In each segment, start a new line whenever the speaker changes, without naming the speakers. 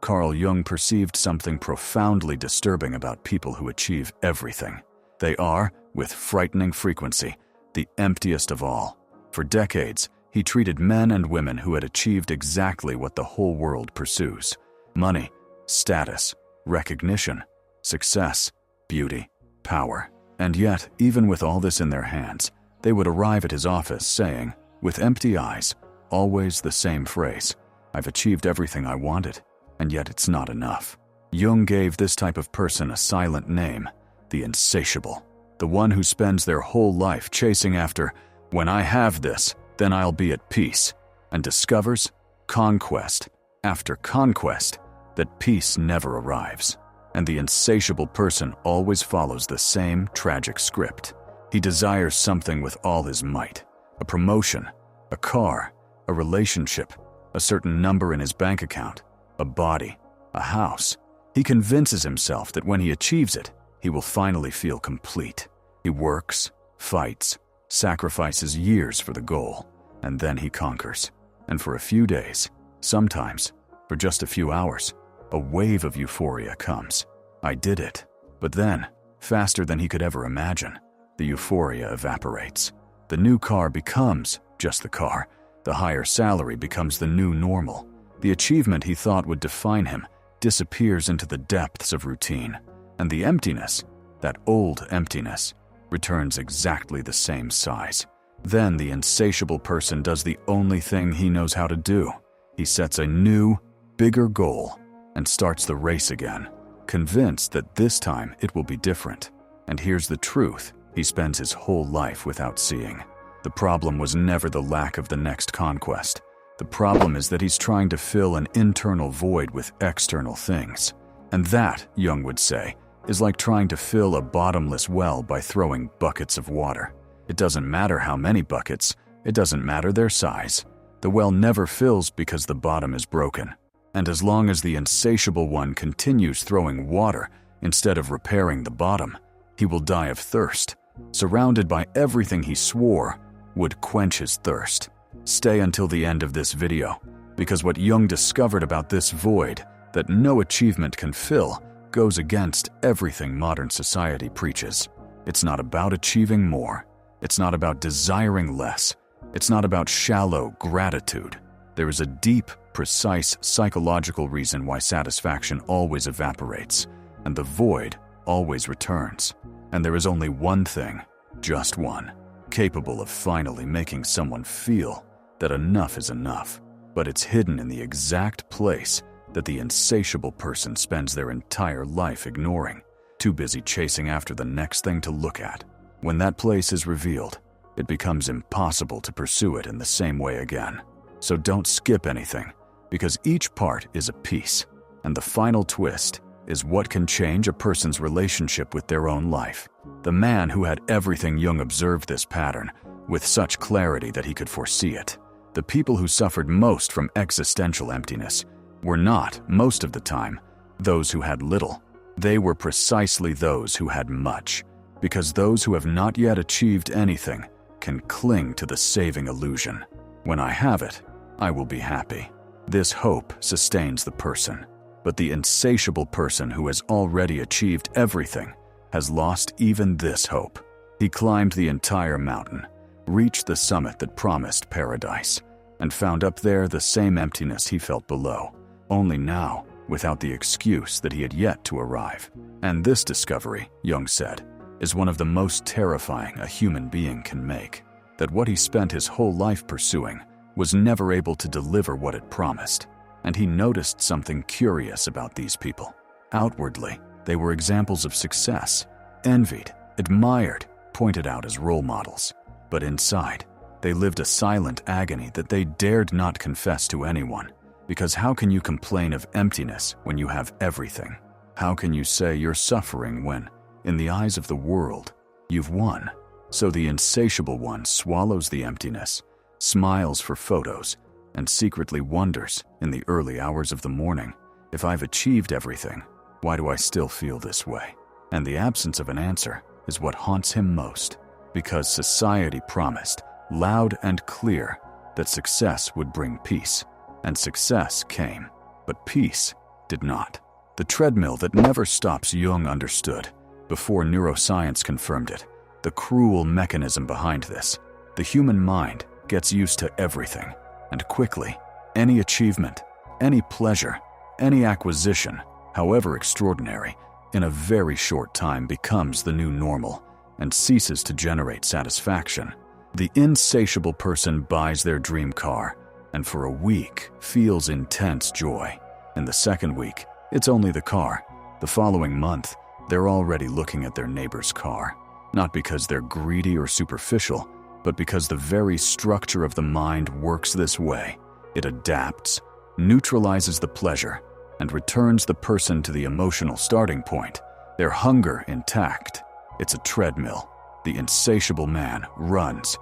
Carl Jung perceived something profoundly disturbing about people who achieve everything. They are, with frightening frequency, the emptiest of all. For decades, he treated men and women who had achieved exactly what the whole world pursues: money, status, recognition, success, beauty, power. And yet, even with all this in their hands, they would arrive at his office saying, with empty eyes, always the same phrase: "I've achieved everything I wanted, and yet it's not enough." Jung gave this type of person a silent name: the insatiable. The one who spends their whole life chasing after, "When I have this, then I'll be at peace," and discovers, conquest after conquest, that peace never arrives. And the insatiable person always follows the same tragic script. He desires something with all his might: a promotion, a car, a relationship, a certain number in his bank account, a body, a house. He convinces himself that when he achieves it, he will finally feel complete. He works, fights, sacrifices years for the goal, and then he conquers. And for a few days, sometimes for just a few hours, a wave of euphoria comes. I did it. But then, faster than he could ever imagine, the euphoria evaporates. The new car becomes just the car. The higher salary becomes the new normal. The achievement he thought would define him disappears into the depths of routine. And the emptiness, that old emptiness, returns exactly the same size. Then the insatiable person does the only thing he knows how to do. He sets a new, bigger goal and starts the race again, convinced that this time it will be different. And here's the truth he spends his whole life without seeing. The problem was never the lack of the next conquest. The problem is that he's trying to fill an internal void with external things. And that, Jung would say, is like trying to fill a bottomless well by throwing buckets of water. It doesn't matter how many buckets, it doesn't matter their size. The well never fills because the bottom is broken. And as long as the insatiable one continues throwing water instead of repairing the bottom, he will die of thirst, surrounded by everything he swore would quench his thirst. Stay until the end of this video, because what Jung discovered about this void that no achievement can fill goes against everything modern society preaches. It's not about achieving more. It's not about desiring less. It's not about shallow gratitude. There is a deep, precise psychological reason why satisfaction always evaporates, and the void always returns. And there is only one thing, just one, capable of finally making someone feel that enough is enough. But it's hidden in the exact place that the insatiable person spends their entire life ignoring, too busy chasing after the next thing to look at. When that place is revealed, it becomes impossible to pursue it in the same way again. So don't skip anything, because each part is a piece, and the final twist is what can change a person's relationship with their own life. The man who had everything, Jung observed this pattern with such clarity that he could foresee it. The people who suffered most from existential emptiness were not, most of the time, those who had little. They were precisely those who had much, because those who have not yet achieved anything can cling to the saving illusion. When I have it, I will be happy. This hope sustains the person. But the insatiable person who has already achieved everything has lost even this hope. He climbed the entire mountain, reached the summit that promised paradise, and found up there the same emptiness he felt below, only now without the excuse that he had yet to arrive. And this discovery, Jung said, is one of the most terrifying a human being can make, that what he spent his whole life pursuing was never able to deliver what it promised. And he noticed something curious about these people. Outwardly, they were examples of success, envied, admired, pointed out as role models. But inside, they lived a silent agony that they dared not confess to anyone. Because how can you complain of emptiness when you have everything? How can you say you're suffering when, in the eyes of the world, you've won? So the insatiable one swallows the emptiness, smiles for photos, and secretly wonders, in the early hours of the morning, if I've achieved everything, why do I still feel this way? And the absence of an answer is what haunts him most, because society promised, loud and clear, that success would bring peace. And success came, but peace did not. The treadmill that never stops, Jung understood, before neuroscience confirmed it, the cruel mechanism behind this. The human mind gets used to everything, and quickly, any achievement, any pleasure, any acquisition, however extraordinary, in a very short time becomes the new normal and ceases to generate satisfaction. The insatiable person buys their dream car and for a week feels intense joy. In the second week, it's only the car. The following month, they're already looking at their neighbor's car. Not because they're greedy or superficial, but because the very structure of the mind works this way. It adapts, neutralizes the pleasure, and returns the person to the emotional starting point, their hunger intact. It's a treadmill. The insatiable man runs,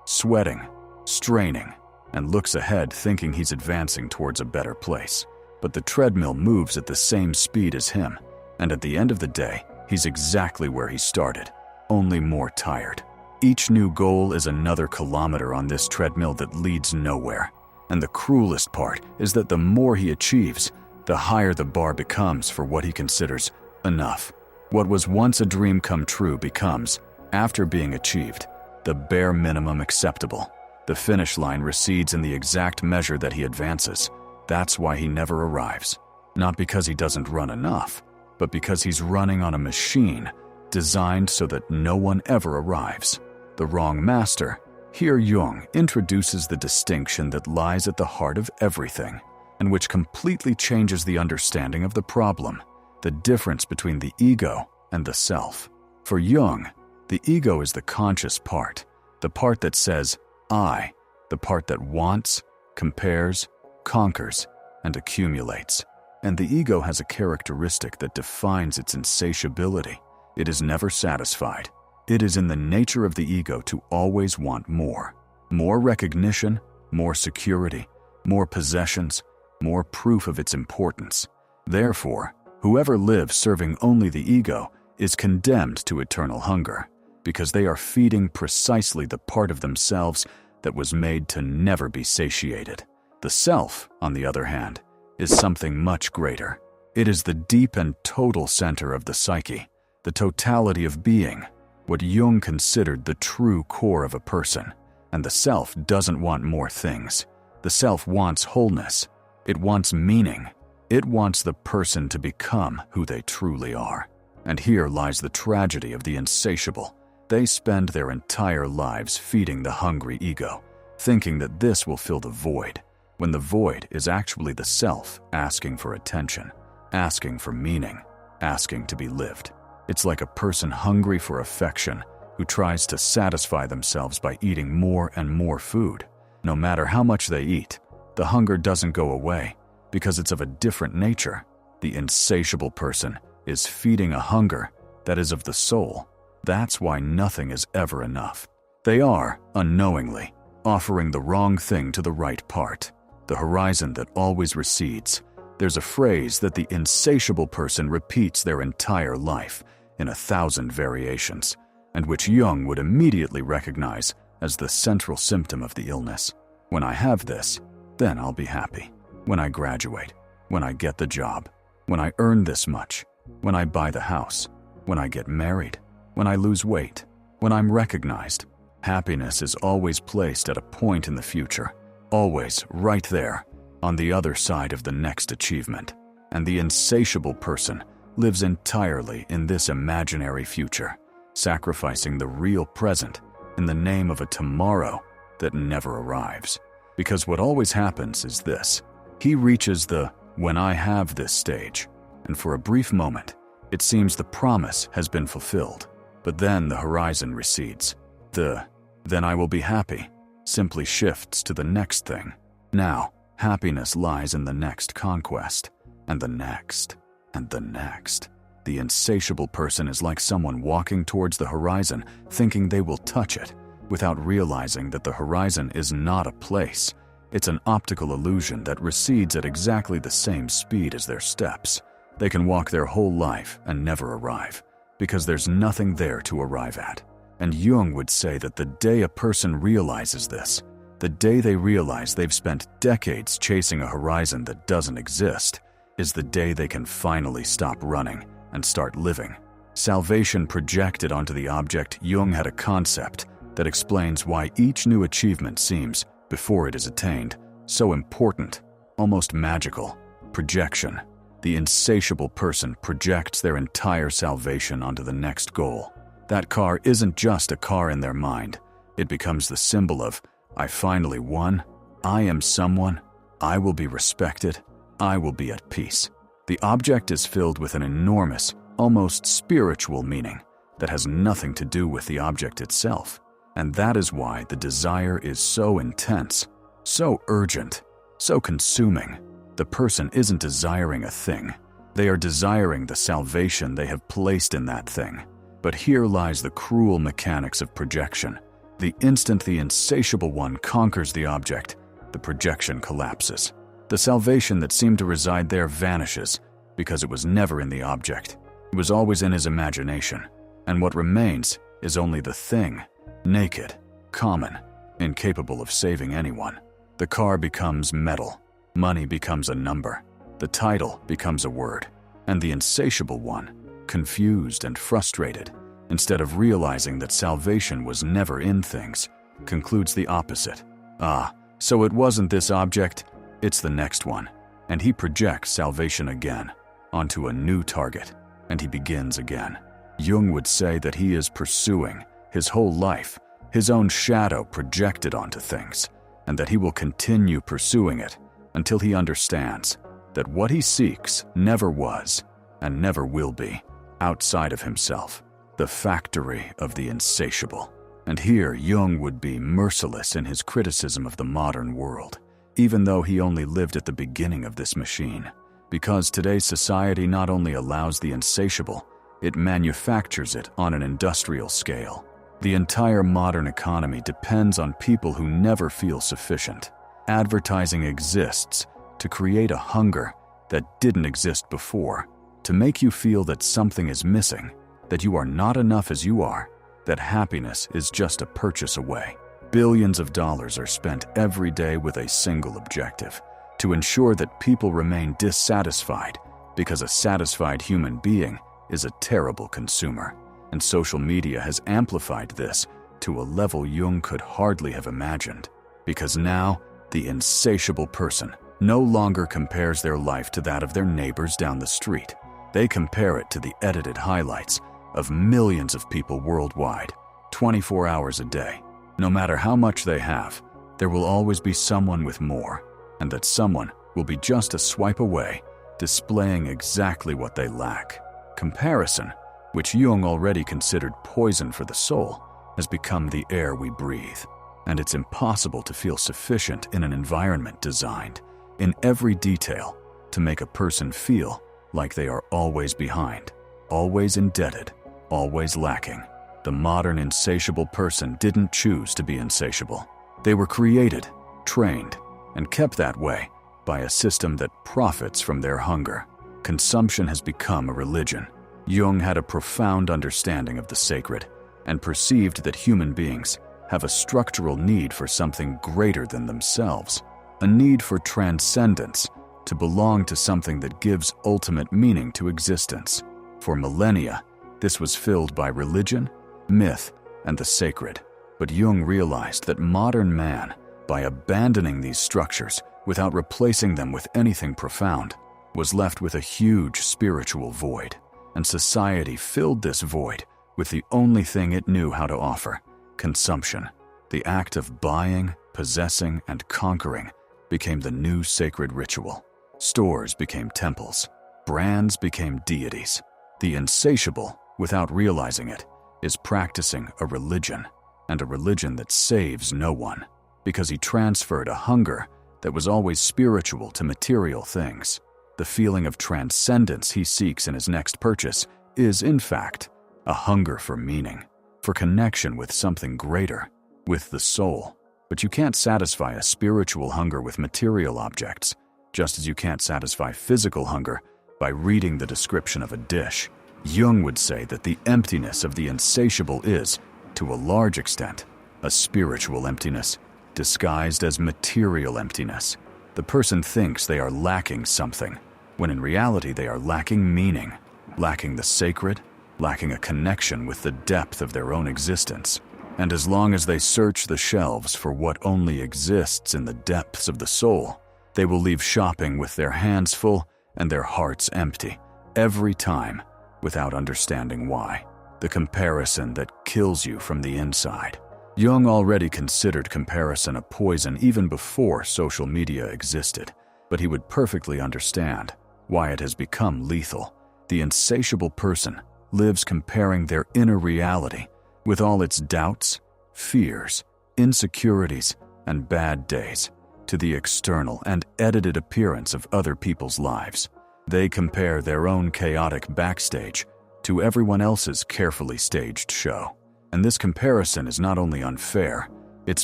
sweating, straining, and looks ahead thinking he's advancing towards a better place. But the treadmill moves at the same speed as him, and at the end of the day, he's exactly where he started, only more tired. Each new goal is another kilometer on this treadmill that leads nowhere. And the cruelest part is that the more he achieves, the higher the bar becomes for what he considers enough. What was once a dream come true becomes, after being achieved, the bare minimum acceptable. The finish line recedes in the exact measure that he advances. That's why he never arrives. Not because he doesn't run enough, but because he's running on a machine designed so that no one ever arrives. The wrong master. Here Jung introduces the distinction that lies at the heart of everything, and which completely changes the understanding of the problem, the difference between the ego and the self. For Jung, the ego is the conscious part, the part that says, I, the part that wants, compares, conquers, and accumulates. And the ego has a characteristic that defines its insatiability. It is never satisfied. It is in the nature of the ego to always want more. More recognition, more security, more possessions, more proof of its importance. Therefore, whoever lives serving only the ego is condemned to eternal hunger, because they are feeding precisely the part of themselves that was made to never be satiated. The self, on the other hand, is something much greater. It is the deep and total center of the psyche, the totality of being, what Jung considered the true core of a person. And the self doesn't want more things. The self wants wholeness. It wants meaning. It wants the person to become who they truly are. And here lies the tragedy of the insatiable. They spend their entire lives feeding the hungry ego, thinking that this will fill the void, when the void is actually the self asking for attention, asking for meaning, asking to be lived. It's like a person hungry for affection who tries to satisfy themselves by eating more and more food. No matter how much they eat, the hunger doesn't go away because it's of a different nature. The insatiable person is feeding a hunger that is of the soul. That's why nothing is ever enough. They are, unknowingly, offering the wrong thing to the right part, the horizon that always recedes. There's a phrase that the insatiable person repeats their entire life in 1,000 variations, and which Jung would immediately recognize as the central symptom of the illness. When I have this, then I'll be happy. When I graduate, when I get the job, when I earn this much, when I buy the house, when I get married, when I lose weight, when I'm recognized. Happiness is always placed at a point in the future, always right there, on the other side of the next achievement. And the insatiable person lives entirely in this imaginary future, sacrificing the real present in the name of a tomorrow that never arrives. Because what always happens is this: he reaches the "when I have this" stage, and for a brief moment, it seems the promise has been fulfilled. But then the horizon recedes. The "then I will be happy" simply shifts to the next thing. Now, happiness lies in the next conquest, and the next, and the next. The insatiable person is like someone walking towards the horizon, thinking they will touch it, without realizing that the horizon is not a place. It's an optical illusion that recedes at exactly the same speed as their steps. They can walk their whole life and never arrive, because there's nothing there to arrive at. And Jung would say that the day a person realizes this, The day they realize they've spent decades chasing a horizon that doesn't exist is the day they can finally stop running and start living. Salvation projected onto the object, Jung had a concept that explains why each new achievement seems, before it is attained, so important, almost magical. Projection. The insatiable person projects their entire salvation onto the next goal. That car isn't just a car in their mind. It becomes the symbol of, I finally won, I am someone, I will be respected, I will be at peace. The object is filled with an enormous, almost spiritual meaning that has nothing to do with the object itself. And that is why the desire is so intense, so urgent, so consuming. The person isn't desiring a thing. They are desiring the salvation they have placed in that thing. But here lies the cruel mechanics of projection. The instant the insatiable one conquers the object, the projection collapses. The salvation that seemed to reside there vanishes because it was never in the object. It was always in his imagination. And what remains is only the thing, naked, common, incapable of saving anyone. The car becomes metal. Money becomes a number. The title becomes a word. And the insatiable one, confused and frustrated, instead of realizing that salvation was never in things, concludes the opposite. Ah, so it wasn't this object, it's the next one. And he projects salvation again, onto a new target, and he begins again. Jung would say that he is pursuing, his whole life, his own shadow projected onto things, and that he will continue pursuing it until he understands that what he seeks never was, and never will be, outside of himself, the factory of the insatiable. And here Jung would be merciless in his criticism of the modern world, even though he only lived at the beginning of this machine. Because today's society not only allows the insatiable, it manufactures it on an industrial scale. The entire modern economy depends on people who never feel sufficient. Advertising exists to create a hunger that didn't exist before, to make you feel that something is missing, that you are not enough as you are, that happiness is just a purchase away. Billions of dollars are spent every day with a single objective, to ensure that people remain dissatisfied, because a satisfied human being is a terrible consumer. And social media has amplified this to a level Jung could hardly have imagined, because now the insatiable person no longer compares their life to that of their neighbors down the street. They compare it to the edited highlights of millions of people worldwide, 24 hours a day. No matter how much they have, there will always be someone with more, and that someone will be just a swipe away, displaying exactly what they lack. Comparison, which Jung already considered poison for the soul, has become the air we breathe. And it's impossible to feel sufficient in an environment designed, in every detail, to make a person feel like they are always behind, always indebted, always lacking. The modern insatiable person didn't choose to be insatiable. They were created, trained, and kept that way by a system that profits from their hunger. Consumption has become a religion. Jung had a profound understanding of the sacred and perceived that human beings have a structural need for something greater than themselves, a need for transcendence, to belong to something that gives ultimate meaning to existence. For millennia, this was filled by religion, myth, and the sacred. But Jung realized that modern man, by abandoning these structures without replacing them with anything profound, was left with a huge spiritual void. And society filled this void with the only thing it knew how to offer: consumption. The act of buying, possessing, and conquering became the new sacred ritual. Stores became temples. Brands became deities. The insatiable, without realizing it, is practicing a religion, and a religion that saves no one, because he transferred a hunger that was always spiritual to material things. The feeling of transcendence he seeks in his next purchase is, in fact, a hunger for meaning, for connection with something greater, with the soul. But you can't satisfy a spiritual hunger with material objects, just as you can't satisfy physical hunger by reading the description of a dish. Jung would say that the emptiness of the insatiable is, to a large extent, a spiritual emptiness, disguised as material emptiness. The person thinks they are lacking something, when in reality they are lacking meaning, lacking the sacred, lacking a connection with the depth of their own existence. And as long as they search the shelves for what only exists in the depths of the soul, they will leave shopping with their hands full and their hearts empty, every time, without understanding why. The comparison that kills you from the inside. Jung already considered comparison a poison even before social media existed, but he would perfectly understand why it has become lethal. The insatiable person lives comparing their inner reality, with all its doubts, fears, insecurities, and bad days, to the external and edited appearance of other people's lives. They compare their own chaotic backstage to everyone else's carefully staged show. And this comparison is not only unfair, it's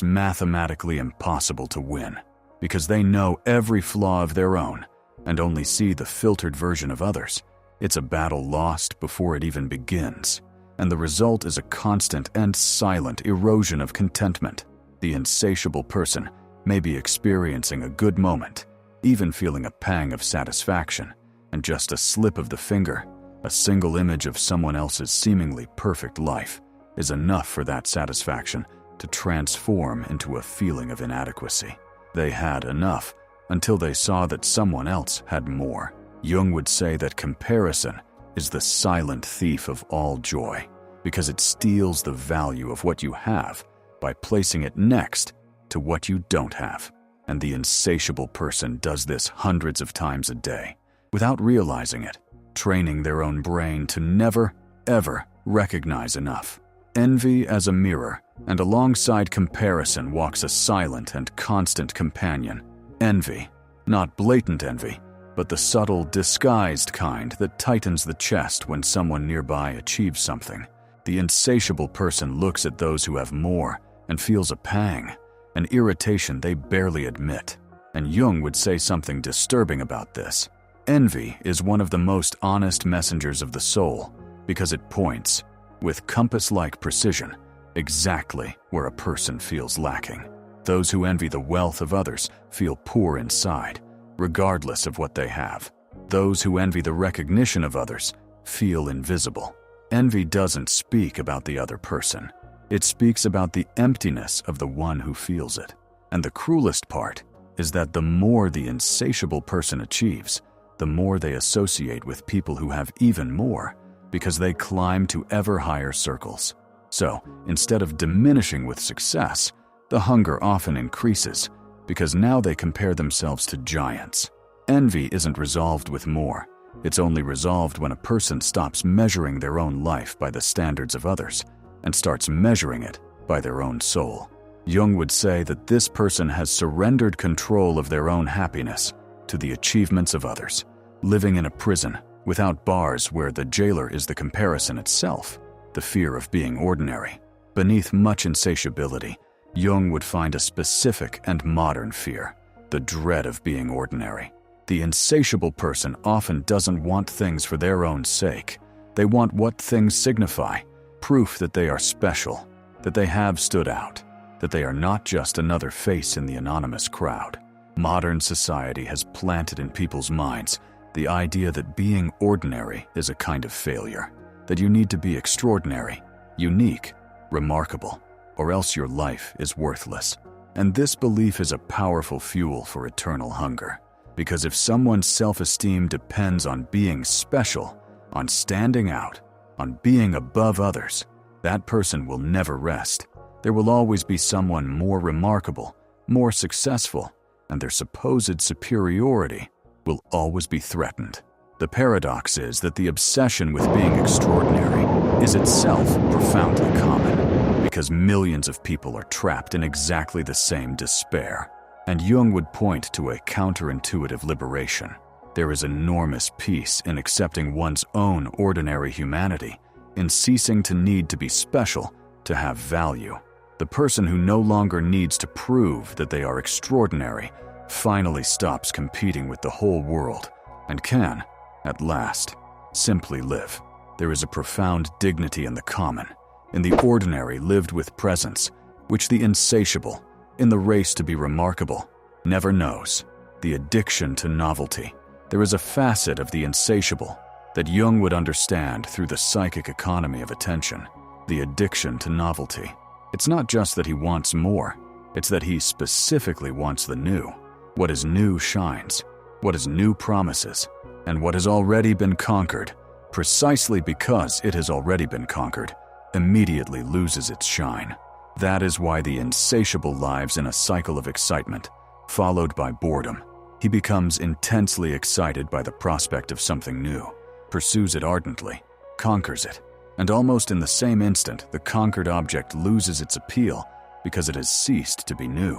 mathematically impossible to win, because they know every flaw of their own and only see the filtered version of others. It's a battle lost before it even begins, and the result is a constant and silent erosion of contentment. The insatiable person may be experiencing a good moment, even feeling a pang of satisfaction, and just a slip of the finger, a single image of someone else's seemingly perfect life, is enough for that satisfaction to transform into a feeling of inadequacy. They had enough until they saw that someone else had more. Jung would say that comparison is the silent thief of all joy, because it steals the value of what you have by placing it next to what you don't have. And the insatiable person does this hundreds of times a day, without realizing it, training their own brain to never, ever recognize enough. Envy as a mirror, and alongside comparison walks a silent and constant companion. Envy, not blatant envy, but the subtle, disguised kind that tightens the chest when someone nearby achieves something. The insatiable person looks at those who have more and feels a pang, an irritation they barely admit. And Jung would say something disturbing about this. Envy is one of the most honest messengers of the soul, because it points, with compass-like precision, exactly where a person feels lacking. Those who envy the wealth of others feel poor inside, regardless of what they have. Those who envy the recognition of others feel invisible. Envy doesn't speak about the other person. It speaks about the emptiness of the one who feels it. And the cruelest part is that the more the insatiable person achieves, the more they associate with people who have even more, because they climb to ever higher circles. So, instead of diminishing with success, the hunger often increases, because now they compare themselves to giants. Envy isn't resolved with more. It's only resolved when a person stops measuring their own life by the standards of others and starts measuring it by their own soul. Jung would say that this person has surrendered control of their own happiness to the achievements of others, living in a prison without bars where the jailer is the comparison itself, the fear of being ordinary. Beneath much insatiability, Jung would find a specific and modern fear, the dread of being ordinary. The insatiable person often doesn't want things for their own sake. They want what things signify, proof that they are special, that they have stood out, that they are not just another face in the anonymous crowd. Modern society has planted in people's minds the idea that being ordinary is a kind of failure, that you need to be extraordinary, unique, remarkable, or else your life is worthless. And this belief is a powerful fuel for eternal hunger, because if someone's self-esteem depends on being special, on standing out, on being above others, that person will never rest. There will always be someone more remarkable, more successful, and their supposed superiority will always be threatened. The paradox is that the obsession with being extraordinary is itself profoundly common, because millions of people are trapped in exactly the same despair. And Jung would point to a counterintuitive liberation. There is enormous peace in accepting one's own ordinary humanity, in ceasing to need to be special to have value. The person who no longer needs to prove that they are extraordinary finally stops competing with the whole world and can, at last, simply live. There is a profound dignity in the common, in the ordinary lived with presence, which the insatiable, in the race to be remarkable, never knows. The addiction to novelty. There is a facet of the insatiable that Jung would understand through the psychic economy of attention. The addiction to novelty. It's not just that he wants more, it's that he specifically wants the new. What is new shines, what is new promises, and what has already been conquered, precisely because it has already been conquered, immediately loses its shine. That is why the insatiable lives in a cycle of excitement, followed by boredom. He becomes intensely excited by the prospect of something new, pursues it ardently, conquers it, and almost in the same instant, the conquered object loses its appeal because it has ceased to be new,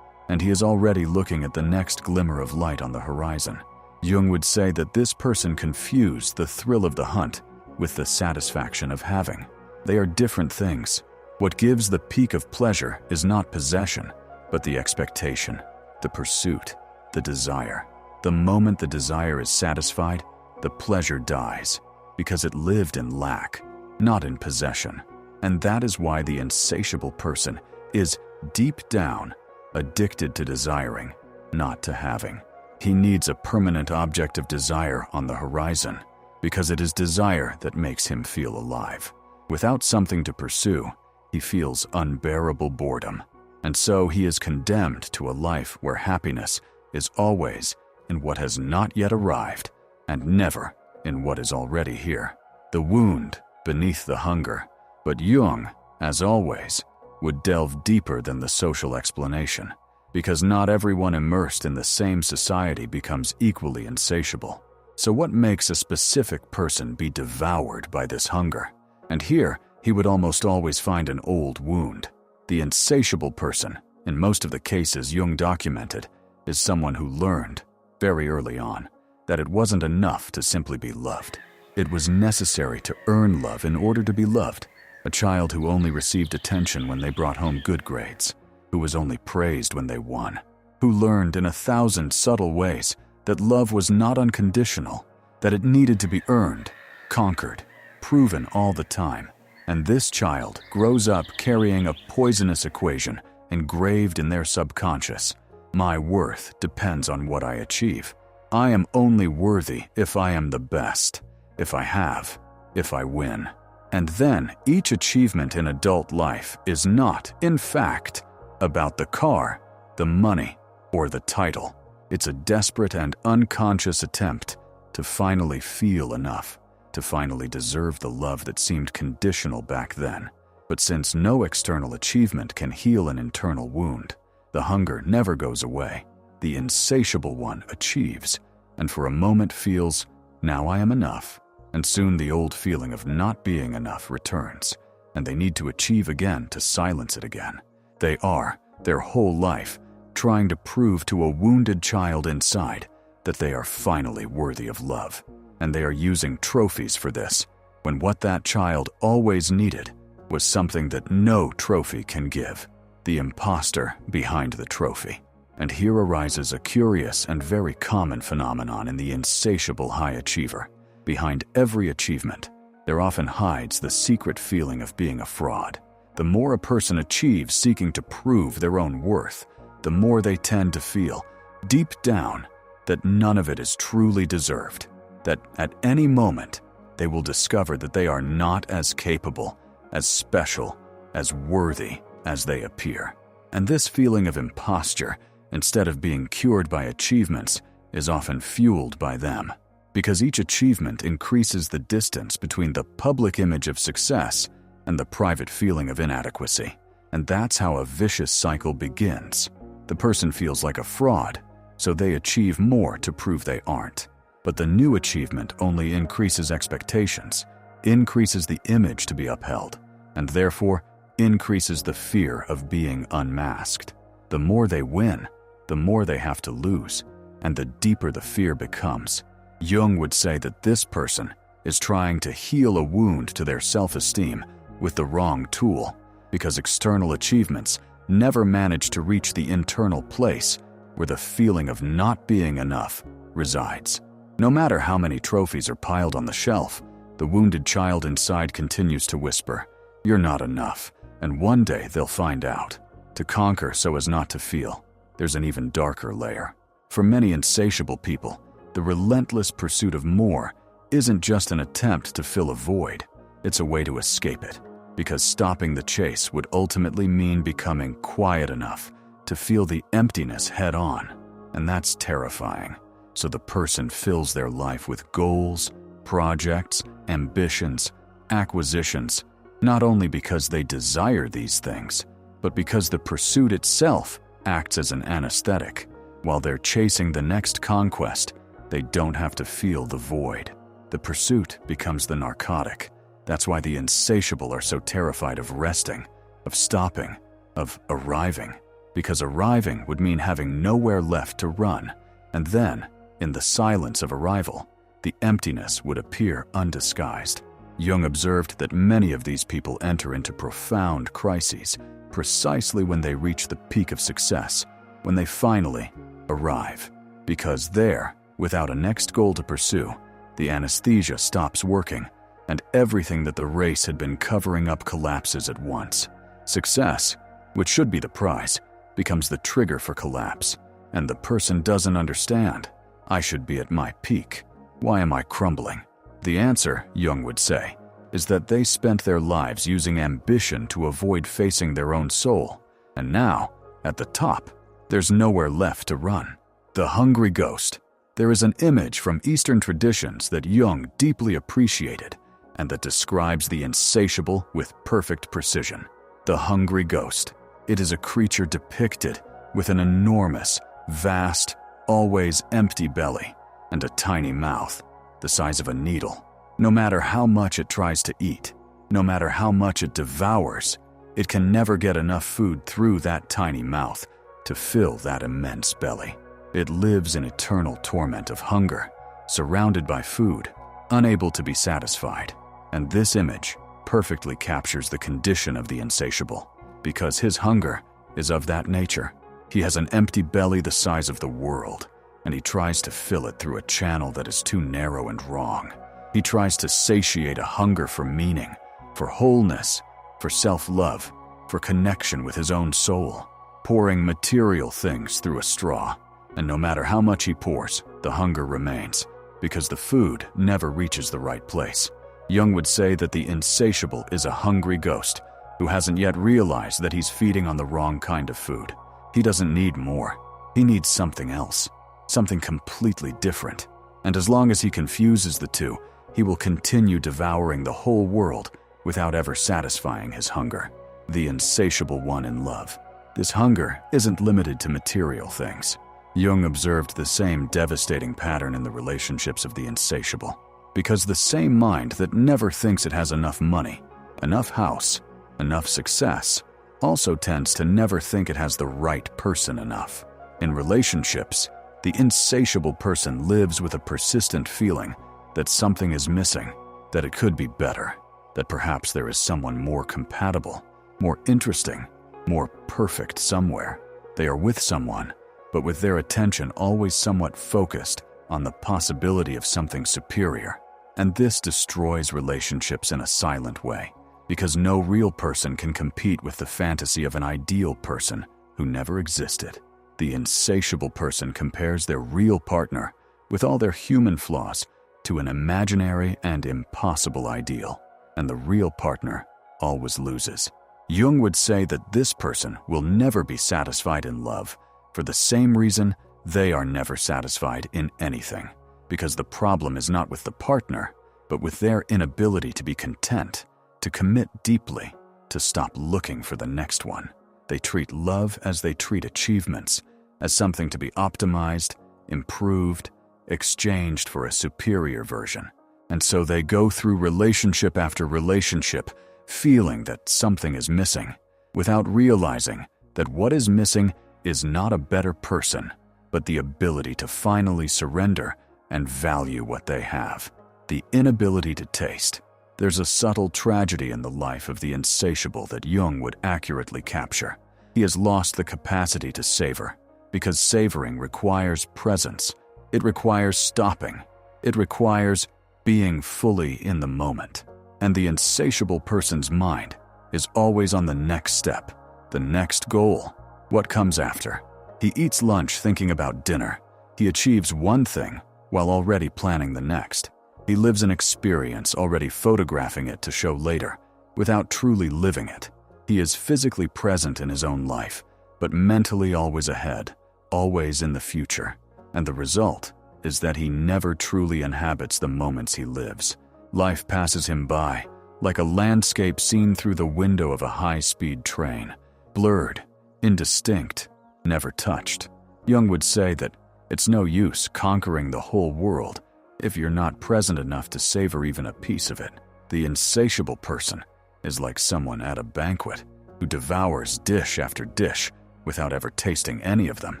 and he is already looking at the next glimmer of light on the horizon. Jung would say that this person confused the thrill of the hunt with the satisfaction of having. They are different things. What gives the peak of pleasure is not possession, but the expectation, the pursuit, the desire. The moment the desire is satisfied, the pleasure dies, because it lived in lack, not in possession. And that is why the insatiable person is, deep down, addicted to desiring, not to having. He needs a permanent object of desire on the horizon, because it is desire that makes him feel alive. Without something to pursue, he feels unbearable boredom, and so he is condemned to a life where happiness is always in what has not yet arrived, and never in what is already here. The wound beneath the hunger. But Jung, as always, would delve deeper than the social explanation, because not everyone immersed in the same society becomes equally insatiable. So what makes a specific person be devoured by this hunger? And here, he would almost always find an old wound. The insatiable person, in most of the cases Jung documented, is someone who learned, very early on, that it wasn't enough to simply be loved. It was necessary to earn love in order to be loved. A child who only received attention when they brought home good grades, who was only praised when they won, who learned in 1,000 subtle ways that love was not unconditional, that it needed to be earned, conquered, proven all the time. And this child grows up carrying a poisonous equation engraved in their subconscious. My worth depends on what I achieve. I am only worthy if I am the best, if I have, if I win. And then each achievement in adult life is not, in fact, about the car, the money, or the title. It's a desperate and unconscious attempt to finally feel enough, to finally deserve the love that seemed conditional back then. But since no external achievement can heal an internal wound, the hunger never goes away. The insatiable one achieves, and for a moment feels, now I am enough. And soon the old feeling of not being enough returns, and they need to achieve again to silence it again. They are, their whole life, trying to prove to a wounded child inside that they are finally worthy of love. And they are using trophies for this, when what that child always needed was something that no trophy can give: the imposter behind the trophy. And here arises a curious and very common phenomenon in the insatiable high achiever. Behind every achievement, there often hides the secret feeling of being a fraud. The more a person achieves seeking to prove their own worth, the more they tend to feel, deep down, that none of it is truly deserved. That at any moment, they will discover that they are not as capable, as special, as worthy as they appear. And this feeling of imposture, instead of being cured by achievements, is often fueled by them. Because each achievement increases the distance between the public image of success and the private feeling of inadequacy. And that's how a vicious cycle begins. The person feels like a fraud, so they achieve more to prove they aren't. But the new achievement only increases expectations, increases the image to be upheld, and therefore increases the fear of being unmasked. The more they win, the more they have to lose, and the deeper the fear becomes. Jung would say that this person is trying to heal a wound to their self-esteem with the wrong tool, because external achievements never manage to reach the internal place where the feeling of not being enough resides. No matter how many trophies are piled on the shelf, the wounded child inside continues to whisper, "You're not enough," and one day they'll find out. to conquer so as not to feel. There's an even darker layer. For many insatiable people, the relentless pursuit of more isn't just an attempt to fill a void, it's a way to escape it. Because stopping the chase would ultimately mean becoming quiet enough to feel the emptiness head on. And that's terrifying. So the person fills their life with goals, projects, ambitions, acquisitions, not only because they desire these things, but because the pursuit itself acts as an anesthetic. While they're chasing the next conquest, they don't have to feel the void. The pursuit becomes the narcotic. That's why the insatiable are so terrified of resting, of stopping, of arriving. Because arriving would mean having nowhere left to run. And then, in the silence of arrival, the emptiness would appear undisguised. Jung observed that many of these people enter into profound crises precisely when they reach the peak of success, when they finally arrive. Because there, without a next goal to pursue, the anesthesia stops working, and everything that the race had been covering up collapses at once. Success, which should be the prize, becomes the trigger for collapse, and the person doesn't understand. I should be at my peak. Why am I crumbling? The answer, Jung would say, is that they spent their lives using ambition to avoid facing their own soul, and now, at the top, there's nowhere left to run. The hungry ghost. There is an image from Eastern traditions that Jung deeply appreciated and that describes the insatiable with perfect precision. The hungry ghost. It is a creature depicted with an enormous, vast, always empty belly and a tiny mouth, the size of a needle. No matter how much it tries to eat, no matter how much it devours, it can never get enough food through that tiny mouth to fill that immense belly. It lives in eternal torment of hunger, surrounded by food, unable to be satisfied. And this image perfectly captures the condition of the insatiable, because his hunger is of that nature. He has an empty belly the size of the world, and he tries to fill it through a channel that is too narrow and wrong. He tries to satiate a hunger for meaning, for wholeness, for self-love, for connection with his own soul, pouring material things through a straw. And no matter how much he pours, the hunger remains, because the food never reaches the right place. Jung would say that the insatiable is a hungry ghost who hasn't yet realized that he's feeding on the wrong kind of food. He doesn't need more. He needs something else, something completely different. And as long as he confuses the two, he will continue devouring the whole world without ever satisfying his hunger. The insatiable one in love. This hunger isn't limited to material things. Jung observed the same devastating pattern in the relationships of the insatiable, because the same mind that never thinks it has enough money, enough house, enough success, also tends to never think it has the right person enough. In relationships, the insatiable person lives with a persistent feeling that something is missing, that it could be better, that perhaps there is someone more compatible, more interesting, more perfect somewhere. They are with someone, but with their attention always somewhat focused on the possibility of something superior. And this destroys relationships in a silent way, because no real person can compete with the fantasy of an ideal person who never existed. The insatiable person compares their real partner, with all their human flaws, to an imaginary and impossible ideal, and the real partner always loses. Jung would say that this person will never be satisfied in love for the same reason they are never satisfied in anything, because the problem is not with the partner, but with their inability to be content, to commit deeply, to stop looking for the next one. They treat love as they treat achievements, as something to be optimized, improved, exchanged for a superior version. And so they go through relationship after relationship, feeling that something is missing, without realizing that what is missing is not a better person, but the ability to finally surrender and value what they have. The inability to taste. There's a subtle tragedy in the life of the insatiable that Jung would accurately capture. He has lost the capacity to savor, because savoring requires presence. It requires stopping. It requires being fully in the moment. And the insatiable person's mind is always on the next step, the next goal. What comes after? He eats lunch thinking about dinner. He achieves one thing while already planning the next. He lives an experience already photographing it to show later, without truly living it. He is physically present in his own life, but mentally always ahead, always in the future. And the result is that he never truly inhabits the moments he lives. Life passes him by, like a landscape seen through the window of a high-speed train, blurred, indistinct, never touched. Jung would say that it's no use conquering the whole world if you're not present enough to savor even a piece of it. The insatiable person is like someone at a banquet who devours dish after dish without ever tasting any of them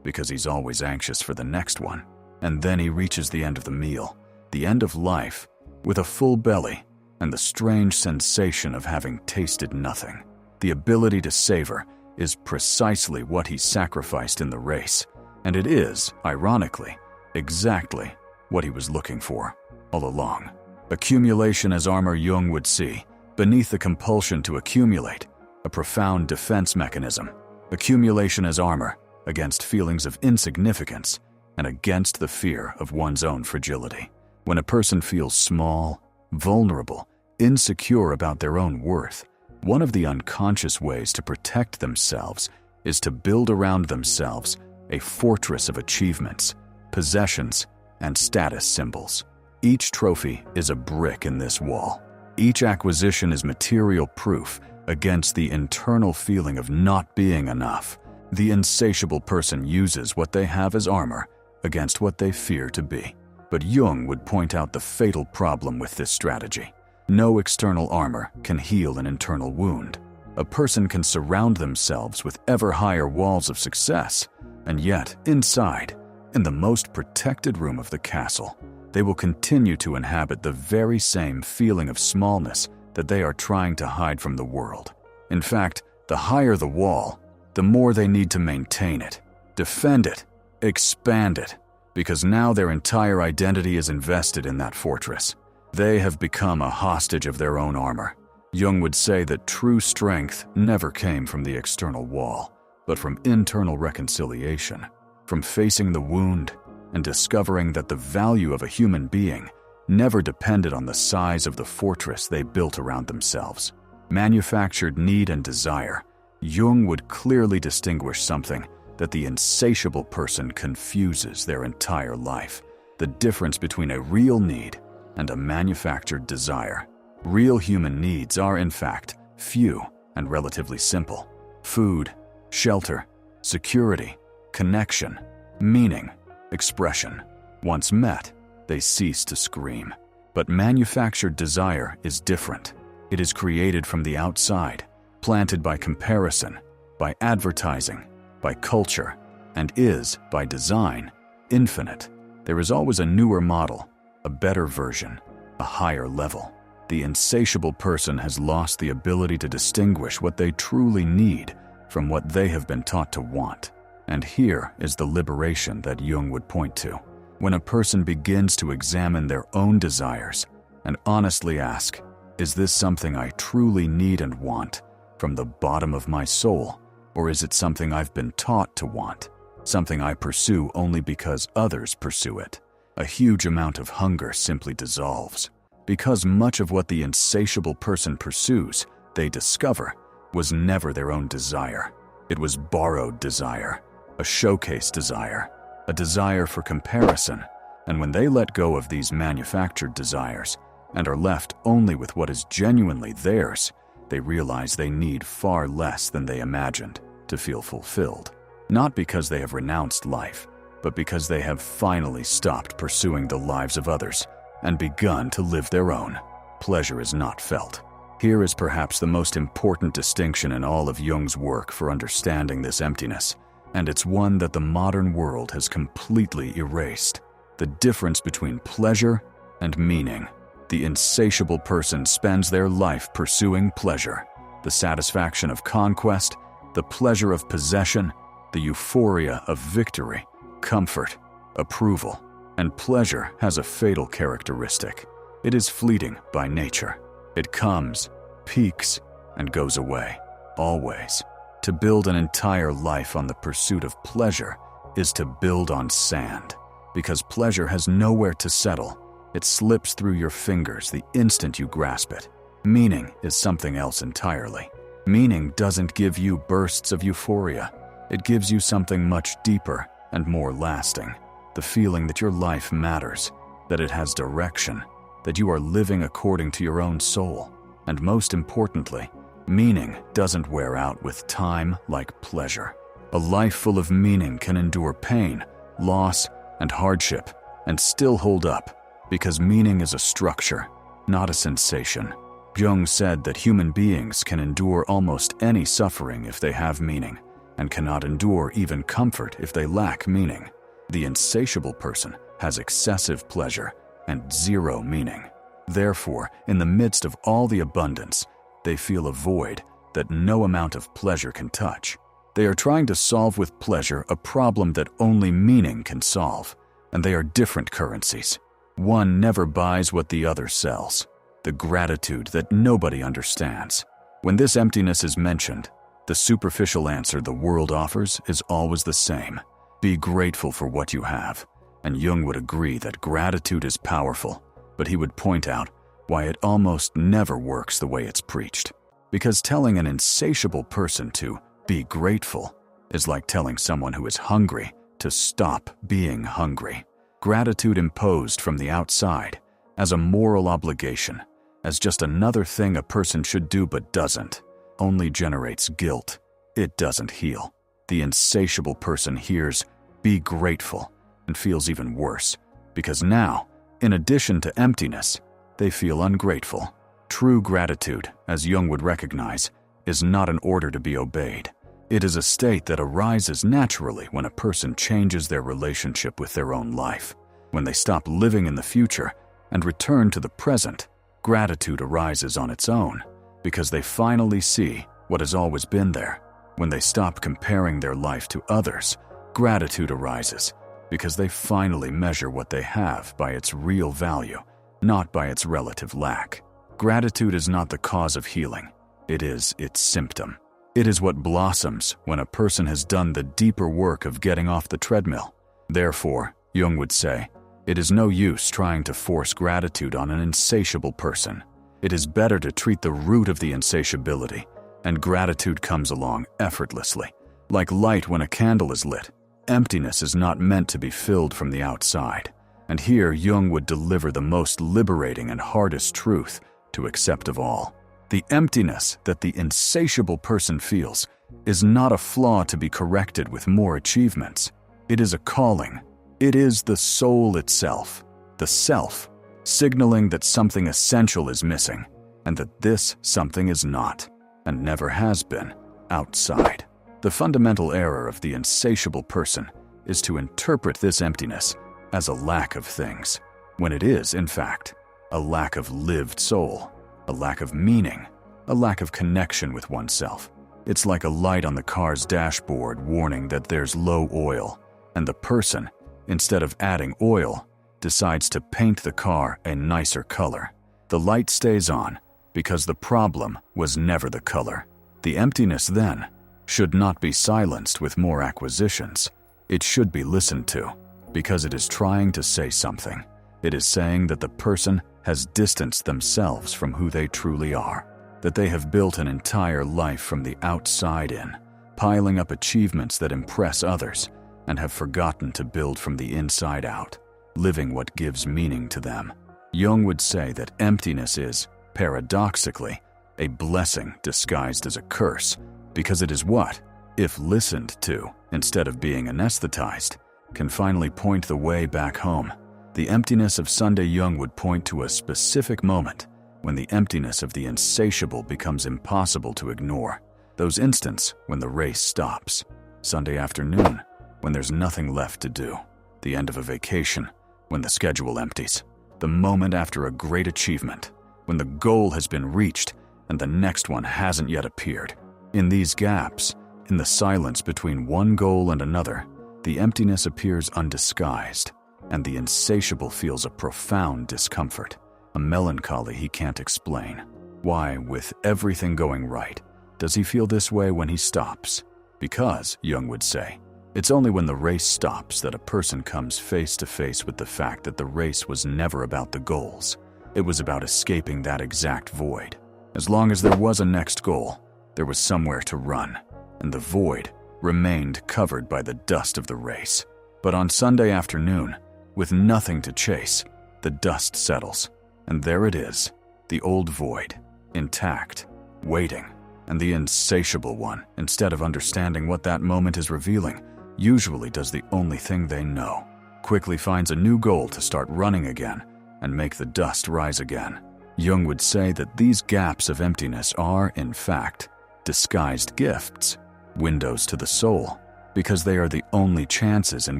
because he's always anxious for the next one. And then he reaches the end of the meal, the end of life, with a full belly and the strange sensation of having tasted nothing. The ability to savor is precisely what he sacrificed in the race, and it is, ironically, exactly what he was looking for all along. Accumulation as armor, Jung would see, beneath the compulsion to accumulate, a profound defense mechanism. Accumulation as armor against feelings of insignificance and against the fear of one's own fragility. When a person feels small, vulnerable, insecure about their own worth, one of the unconscious ways to protect themselves is to build around themselves a fortress of achievements, possessions, and status symbols. Each trophy is a brick in this wall. Each acquisition is material proof against the internal feeling of not being enough. The insatiable person uses what they have as armor against what they fear to be. But Jung would point out the fatal problem with this strategy. No external armor can heal an internal wound. A person can surround themselves with ever higher walls of success, and yet, inside, in the most protected room of the castle, they will continue to inhabit the very same feeling of smallness that they are trying to hide from the world. In fact, the higher the wall, the more they need to maintain it, defend it, expand it, because now their entire identity is invested in that fortress. They have become a hostage of their own armor. Jung would say that true strength never came from the external wall, but from internal reconciliation, from facing the wound and discovering that the value of a human being never depended on the size of the fortress they built around themselves. Manufactured need and desire, Jung would clearly distinguish something that the insatiable person confuses their entire life: the difference between a real need and a manufactured desire. Real human needs are, in fact, few and relatively simple: food, shelter, security, connection, meaning, expression. Once met, they cease to scream. But manufactured desire is different. It is created from the outside, planted by comparison, by advertising, by culture, and is, by design, infinite. There is always a newer model, a better version, a higher level. The insatiable person has lost the ability to distinguish what they truly need from what they have been taught to want. And here is the liberation that Jung would point to. When a person begins to examine their own desires and honestly ask, is this something I truly need and want from the bottom of my soul, or is it something I've been taught to want, something I pursue only because others pursue it? A huge amount of hunger simply dissolves, because much of what the insatiable person pursues, they discover, was never their own desire. It was borrowed desire, a showcase desire, a desire for comparison. And when they let go of these manufactured desires and are left only with what is genuinely theirs, they realize they need far less than they imagined to feel fulfilled. Not because they have renounced life, but because they have finally stopped pursuing the lives of others and begun to live their own. Pleasure is not felt. Here is perhaps the most important distinction in all of Jung's work for understanding this emptiness, and it's one that the modern world has completely erased: the difference between pleasure and meaning. The insatiable person spends their life pursuing pleasure, the satisfaction of conquest, the pleasure of possession, the euphoria of victory, comfort, approval. And pleasure has a fatal characteristic. It is fleeting by nature. It comes, peaks, and goes away, always. To build an entire life on the pursuit of pleasure is to build on sand, because pleasure has nowhere to settle. It slips through your fingers the instant you grasp it. Meaning is something else entirely. Meaning doesn't give you bursts of euphoria. It gives you something much deeper and more lasting. The feeling that your life matters, that it has direction, that you are living according to your own soul. And most importantly, meaning doesn't wear out with time like pleasure. A life full of meaning can endure pain, loss, and hardship, and still hold up, because meaning is a structure, not a sensation. Jung said that human beings can endure almost any suffering if they have meaning, and cannot endure even comfort if they lack meaning. The insatiable person has excessive pleasure and zero meaning. Therefore, in the midst of all the abundance, they feel a void that no amount of pleasure can touch. They are trying to solve with pleasure a problem that only meaning can solve, and they are different currencies. One never buys what the other sells, the gratitude that nobody understands. When this emptiness is mentioned, the superficial answer the world offers is always the same. Be grateful for what you have. And Jung would agree that gratitude is powerful, but he would point out why it almost never works the way it's preached. Because telling an insatiable person to be grateful is like telling someone who is hungry to stop being hungry. Gratitude imposed from the outside, as a moral obligation, as just another thing a person should do but doesn't, only generates guilt. It doesn't heal. The insatiable person hears, "Be grateful," and feels even worse, because now, in addition to emptiness, they feel ungrateful. True gratitude, as Jung would recognize, is not an order to be obeyed. It is a state that arises naturally when a person changes their relationship with their own life. When they stop living in the future and return to the present, gratitude arises on its own, because they finally see what has always been there. When they stop comparing their life to others, gratitude arises, because they finally measure what they have by its real value, not by its relative lack. Gratitude is not the cause of healing. It is its symptom. It is what blossoms when a person has done the deeper work of getting off the treadmill. Therefore, Jung would say, it is no use trying to force gratitude on an insatiable person. It is better to treat the root of the insatiability, and gratitude comes along effortlessly. Like light when a candle is lit, emptiness is not meant to be filled from the outside. And here Jung would deliver the most liberating and hardest truth to accept of all. The emptiness that the insatiable person feels is not a flaw to be corrected with more achievements. It is a calling. It is the soul itself, the self, signaling that something essential is missing, and that this something is not, and never has been, outside. The fundamental error of the insatiable person is to interpret this emptiness as a lack of things, when it is, in fact, a lack of lived soul, a lack of meaning, a lack of connection with oneself. It's like a light on the car's dashboard warning that there's low oil, and the person, instead of adding oil, decides to paint the car a nicer color. The light stays on because the problem was never the color. The emptiness, then, should not be silenced with more acquisitions. It should be listened to, because it is trying to say something. It is saying that the person has distanced themselves from who they truly are, that they have built an entire life from the outside in, piling up achievements that impress others, and have forgotten to build from the inside out, living what gives meaning to them. Jung would say that emptiness is, paradoxically, a blessing disguised as a curse, because it is what, if listened to instead of being anesthetized, can finally point the way back home. The emptiness of Sunday Jung would point to a specific moment when the emptiness of the insatiable becomes impossible to ignore. Those instants when the race stops. Sunday afternoon, when there's nothing left to do. The end of a vacation, when the schedule empties. The moment after a great achievement, when the goal has been reached and the next one hasn't yet appeared. In these gaps, in the silence between one goal and another, the emptiness appears undisguised, and the insatiable feels a profound discomfort, a melancholy he can't explain. Why, with everything going right, Does he feel this way when he stops? Because, Jung would say, it's only when the race stops that a person comes face to face with the fact that the race was never about the goals. It was about escaping that exact void. As long as there was a next goal, there was somewhere to run, and the void remained covered by the dust of the race. But on Sunday afternoon, with nothing to chase, the dust settles, and there it is, the old void, intact, waiting, and the insatiable one, instead of understanding what that moment is revealing, usually does the only thing they know, quickly finds a new goal to start running again and make the dust rise again. Jung would say that these gaps of emptiness are, in fact, disguised gifts, windows to the soul, because they are the only chances in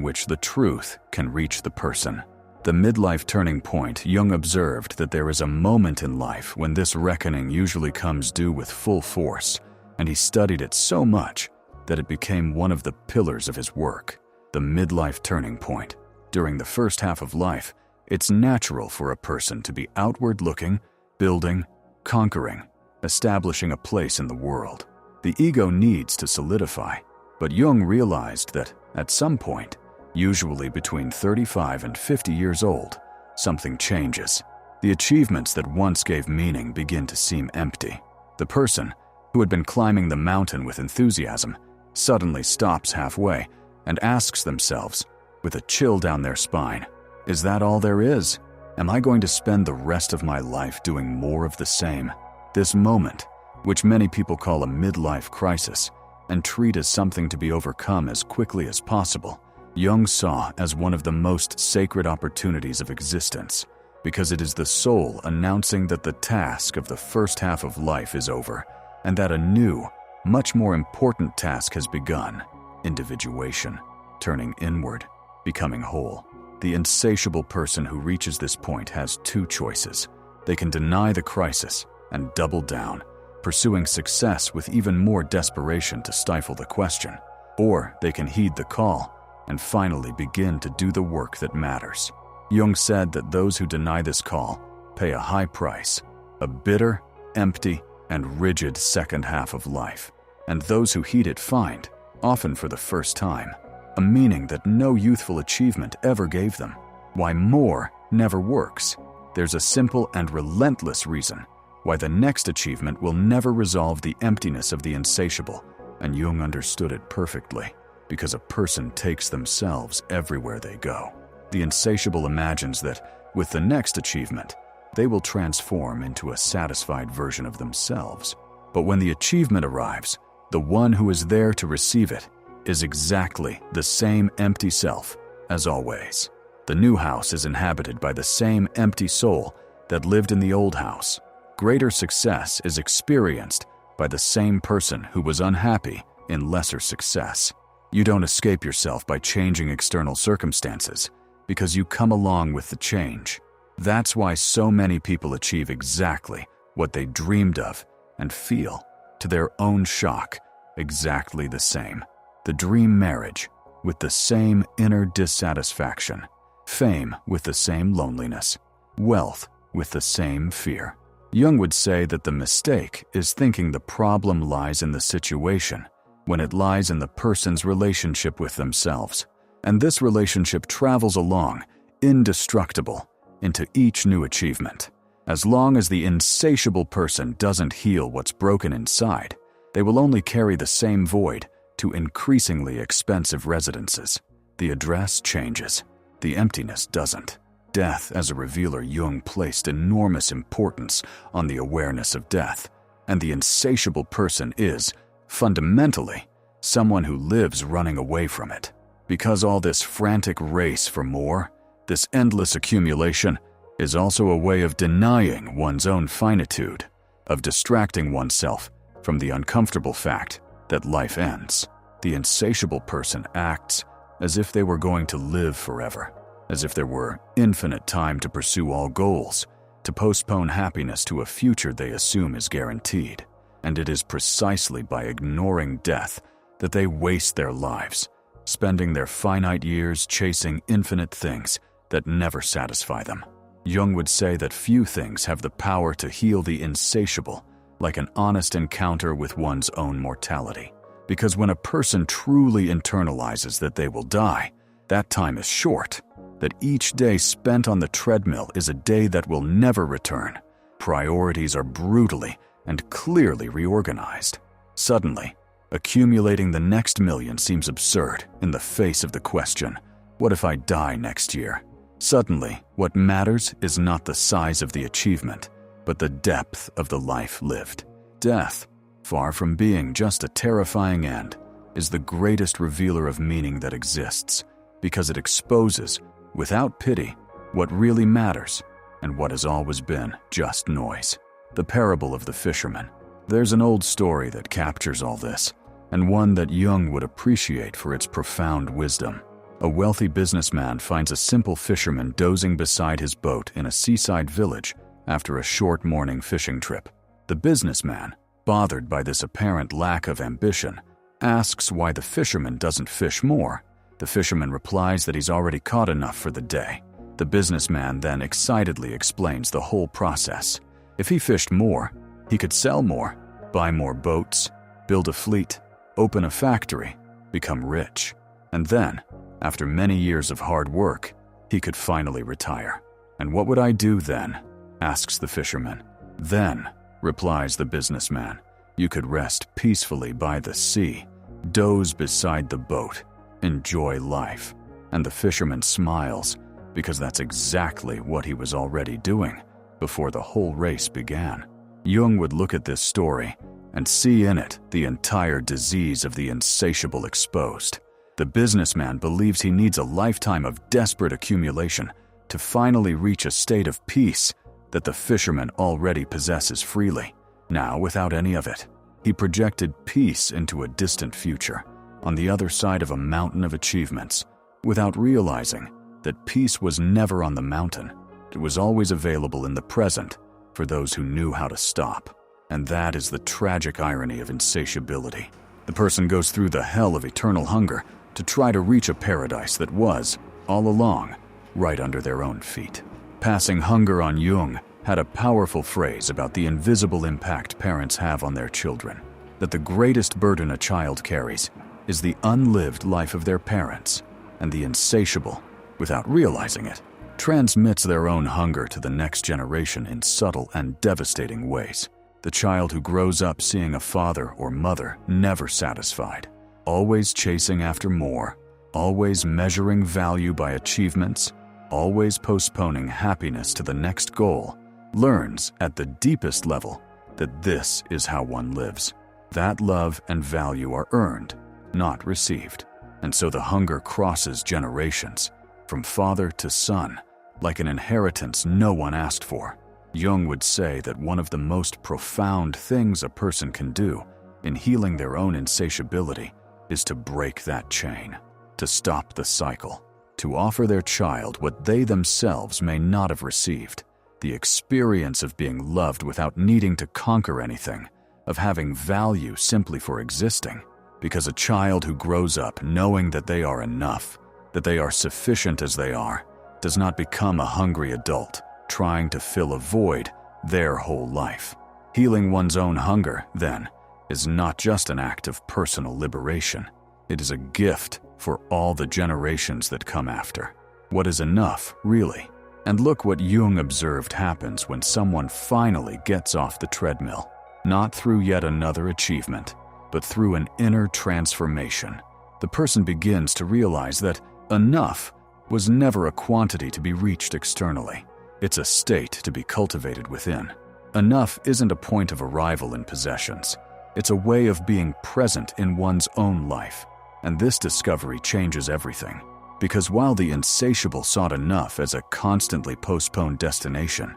which the truth can reach the person. The midlife turning point, Jung observed that there is a moment in life when this reckoning usually comes due with full force, and he studied it so much that it became one of the pillars of his work. The midlife turning point. During the first half of life, it's natural for a person to be outward-looking, building, conquering, establishing a place in the world. The ego needs to solidify, but Jung realized that, at some point, usually between 35 and 50 years old, something changes. The achievements that once gave meaning begin to seem empty. The person, who had been climbing the mountain with enthusiasm, suddenly stops halfway and asks themselves, with a chill down their spine, is that all there is? Am I going to spend the rest of my life doing more of the same? This moment, which many people call a midlife crisis, and treat as something to be overcome as quickly as possible, Jung saw as one of the most sacred opportunities of existence, because it is the soul announcing that the task of the first half of life is over, and that a new, much more important task has begun: individuation, turning inward, becoming whole. The insatiable person who reaches this point has two choices. They can deny the crisis and double down, pursuing success with even more desperation to stifle the question, or they can heed the call and finally begin to do the work that matters. Jung said that those who deny this call pay a high price, a bitter, empty, and rigid second half of life. And those who heed it find, often for the first time, a meaning that no youthful achievement ever gave them. Why more never works. There's a simple and relentless reason why the next achievement will never resolve the emptiness of the insatiable, and Jung understood it perfectly, because a person takes themselves everywhere they go. The insatiable imagines that, with the next achievement, they will transform into a satisfied version of themselves. But when the achievement arrives, the one who is there to receive it is exactly the same empty self as always. The new house is inhabited by the same empty soul that lived in the old house. Greater success is experienced by the same person who was unhappy in lesser success. You don't escape yourself by changing external circumstances, because you come along with the change. That's why so many people achieve exactly what they dreamed of and feel, to their own shock, exactly the same. The dream marriage, with the same inner dissatisfaction. Fame with the same loneliness. Wealth with the same fear. Jung would say that the mistake is thinking the problem lies in the situation, when it lies in the person's relationship with themselves. And this relationship travels along, indestructible, into each new achievement. As long as the insatiable person doesn't heal what's broken inside, they will only carry the same void to increasingly expensive residences. The address changes. The emptiness doesn't. Death as a revealer, Jung placed enormous importance on the awareness of death, and the insatiable person is, fundamentally, someone who lives running away from it. Because all this frantic race for more, this endless accumulation, is also a way of denying one's own finitude, of distracting oneself from the uncomfortable fact that life ends. The insatiable person acts as if they were going to live forever, as if there were infinite time to pursue all goals, to postpone happiness to a future they assume is guaranteed. And it is precisely by ignoring death that they waste their lives, spending their finite years chasing infinite things that never satisfy them. Jung would say that few things have the power to heal the insatiable like an honest encounter with one's own mortality. Because when a person truly internalizes that they will die, that time is short, that each day spent on the treadmill is a day that will never return. Priorities are brutally and clearly reorganized. Suddenly, accumulating the next million seems absurd in the face of the question, what if I die next year? Suddenly, what matters is not the size of the achievement, but the depth of the life lived. Death, far from being just a terrifying end, is the greatest revealer of meaning that exists, because it exposes, without pity, what really matters and what has always been just noise. The parable of the fisherman. There's an old story that captures all this, and one that Jung would appreciate for its profound wisdom. A wealthy businessman finds a simple fisherman dozing beside his boat in a seaside village after a short morning fishing trip. The businessman, bothered by this apparent lack of ambition, asks why the fisherman doesn't fish more. The fisherman replies that he's already caught enough for the day. The businessman then excitedly explains the whole process. If he fished more, he could sell more, buy more boats, build a fleet, open a factory, become rich. And then, after many years of hard work, he could finally retire. "And what would I do then?" asks the fisherman. "Then," replies the businessman, "you could rest peacefully by the sea, doze beside the boat, enjoy life." And the fisherman smiles, because that's exactly what he was already doing before the whole race began. Jung would look at this story and see in it the entire disease of the insatiable exposed. The businessman believes he needs a lifetime of desperate accumulation to finally reach a state of peace that the fisherman already possesses freely, now without any of it. He projected peace into a distant future, on the other side of a mountain of achievements, without realizing that peace was never on the mountain. It was always available in the present for those who knew how to stop. And that is the tragic irony of insatiability. The person goes through the hell of eternal hunger to try to reach a paradise that was, all along, right under their own feet. Passing Hunger on Jung had a powerful phrase about the invisible impact parents have on their children, that the greatest burden a child carries is the unlived life of their parents, and the insatiable, without realizing it, transmits their own hunger to the next generation in subtle and devastating ways. The child who grows up seeing a father or mother never satisfied, always chasing after more, always measuring value by achievements, always postponing happiness to the next goal, learns at the deepest level that this is how one lives. That love and value are earned, not received. And so the hunger crosses generations, from father to son, like an inheritance no one asked for. Jung would say that one of the most profound things a person can do in healing their own insatiability is to break that chain, to stop the cycle, to offer their child what they themselves may not have received, the experience of being loved without needing to conquer anything, of having value simply for existing. Because a child who grows up knowing that they are enough, that they are sufficient as they are, does not become a hungry adult trying to fill a void their whole life. Healing one's own hunger, then, is not just an act of personal liberation. It is a gift for all the generations that come after. What is enough, really? And look what Jung observed happens when someone finally gets off the treadmill, not through yet another achievement, but through an inner transformation. The person begins to realize that enough was never a quantity to be reached externally. It's a state to be cultivated within. Enough isn't a point of arrival in possessions. It's a way of being present in one's own life. And this discovery changes everything. Because while the insatiable sought enough as a constantly postponed destination,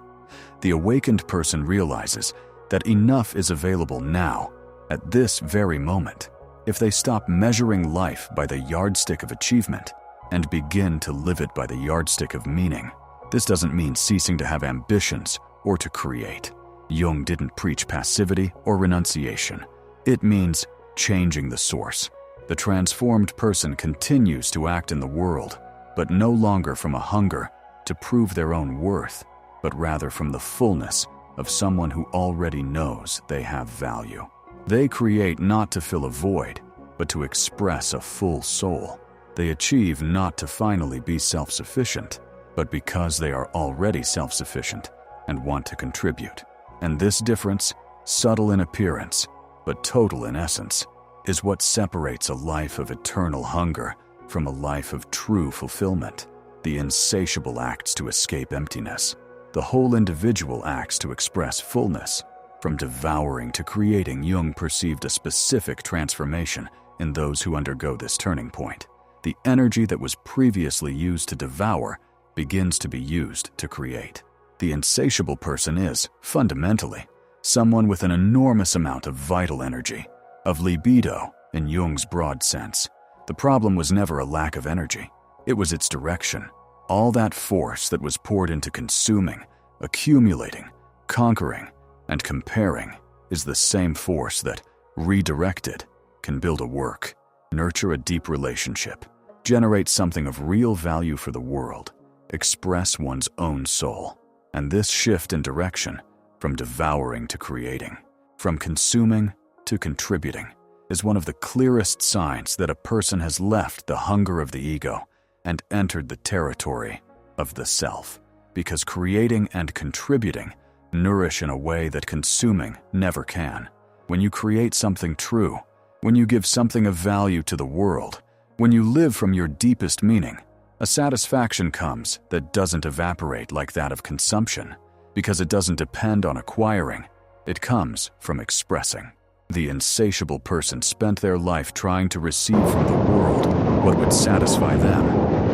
the awakened person realizes that enough is available now, at this very moment, if they stop measuring life by the yardstick of achievement and begin to live it by the yardstick of meaning. This doesn't mean ceasing to have ambitions or to create. Jung didn't preach passivity or renunciation. It means changing the source. The transformed person continues to act in the world, but no longer from a hunger to prove their own worth, but rather from the fullness of someone who already knows they have value. They create not to fill a void, but to express a full soul. They achieve not to finally be self-sufficient, but because they are already self-sufficient and want to contribute. And this difference, subtle in appearance, but total in essence, is what separates a life of eternal hunger from a life of true fulfillment. The insatiable acts to escape emptiness. The whole individual acts to express fullness. From devouring to creating, Jung perceived a specific transformation in those who undergo this turning point. The energy that was previously used to devour begins to be used to create. The insatiable person is, fundamentally, someone with an enormous amount of vital energy, of libido in Jung's broad sense. The problem was never a lack of energy. It was its direction. All that force that was poured into consuming, accumulating, conquering, and comparing is the same force that, redirected, can build a work, nurture a deep relationship, generate something of real value for the world, express one's own soul. And this shift in direction, from devouring to creating, from consuming to contributing, is one of the clearest signs that a person has left the hunger of the ego and entered the territory of the self, because creating and contributing nourish in a way that consuming never can. When you create something true, when you give something of value to the world, when you live from your deepest meaning, a satisfaction comes that doesn't evaporate like that of consumption, because it doesn't depend on acquiring, it comes from expressing. The insatiable person spent their life trying to receive from the world what would satisfy them,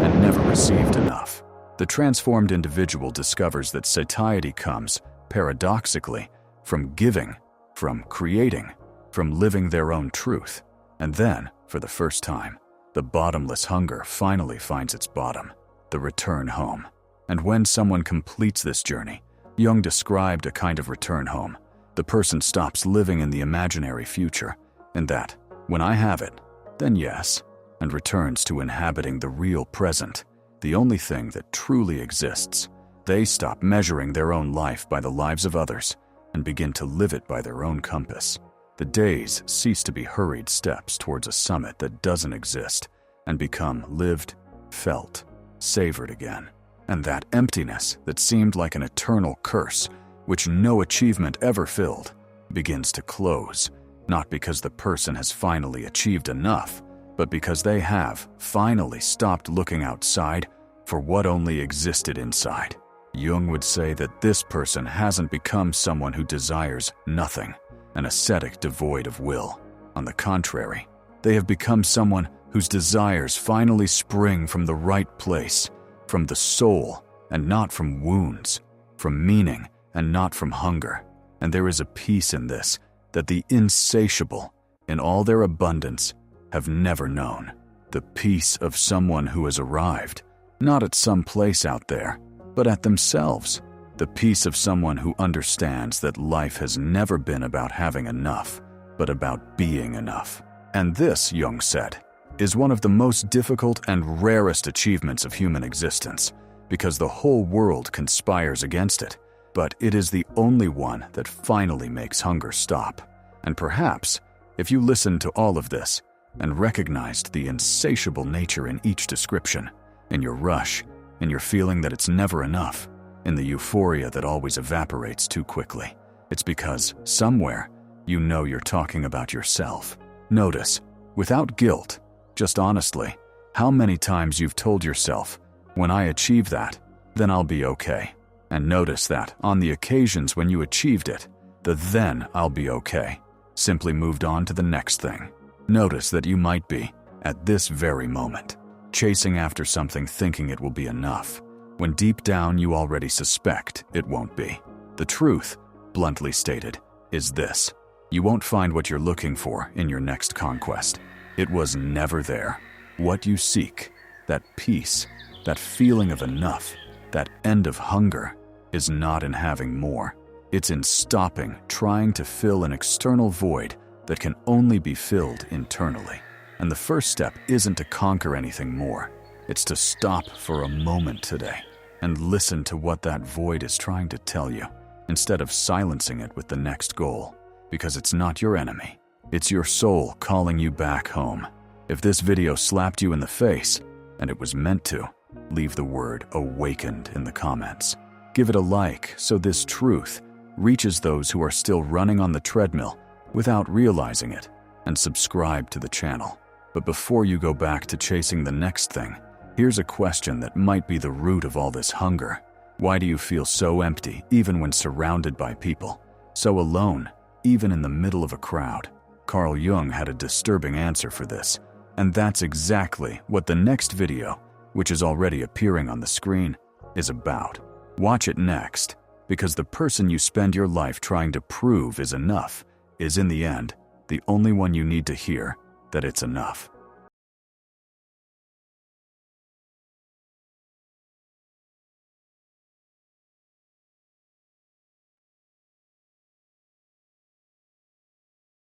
and never received enough. The transformed individual discovers that satiety comes, paradoxically, from giving, from creating, from living their own truth. And then, for the first time, the bottomless hunger finally finds its bottom, the return home. And when someone completes this journey, Jung described a kind of return home. The person stops living in the imaginary future, and that, when I have it, then yes, and returns to inhabiting the real present, the only thing that truly exists. They stop measuring their own life by the lives of others and begin to live it by their own compass. The days cease to be hurried steps towards a summit that doesn't exist and become lived, felt, savored again. And that emptiness that seemed like an eternal curse, which no achievement ever filled, begins to close, not because the person has finally achieved enough, but because they have finally stopped looking outside for what only existed inside. Jung would say that this person hasn't become someone who desires nothing, an ascetic devoid of will. On the contrary, they have become someone whose desires finally spring from the right place, from the soul and not from wounds, from meaning and not from hunger. And there is a peace in this that the insatiable, in all their abundance, have never known. The peace of someone who has arrived, not at some place out there, but at themselves. The peace of someone who understands that life has never been about having enough, but about being enough. And this, Jung said, is one of the most difficult and rarest achievements of human existence, because the whole world conspires against it. But it is the only one that finally makes hunger stop. And perhaps, if you listened to all of this and recognized the insatiable nature in each description, in your rush, in your feeling that it's never enough, in the euphoria that always evaporates too quickly, it's because, somewhere, you know you're talking about yourself. Notice, without guilt, just honestly, how many times you've told yourself, when I achieve that, then I'll be okay. And notice that, on the occasions when you achieved it, the then I'll be okay simply moved on to the next thing. Notice that you might be, at this very moment, chasing after something thinking it will be enough, when deep down you already suspect it won't be. The truth, bluntly stated, is this: you won't find what you're looking for in your next conquest. It was never there. What you seek, that peace, that feeling of enough, that end of hunger, is not in having more. It's in stopping trying to fill an external void that can only be filled internally. And the first step isn't to conquer anything more. It's to stop for a moment today and listen to what that void is trying to tell you. instead of silencing it with the next goal. Because it's not your enemy. It's your soul calling you back home. If this video slapped you in the face, and it was meant to, leave the word "awakened" in the comments. Give it a like so this truth reaches those who are still running on the treadmill without realizing it, and subscribe to the channel. But before you go back to chasing the next thing, here's a question that might be the root of all this hunger. Why do you feel so empty even when surrounded by people? So alone, even in the middle of a crowd? Carl Jung had a disturbing answer for this, and that's exactly what the next video, which is already appearing on the screen, is about. Watch it next, because the person you spend your life trying to prove is enough is in the end the only one you need to hear that it's enough.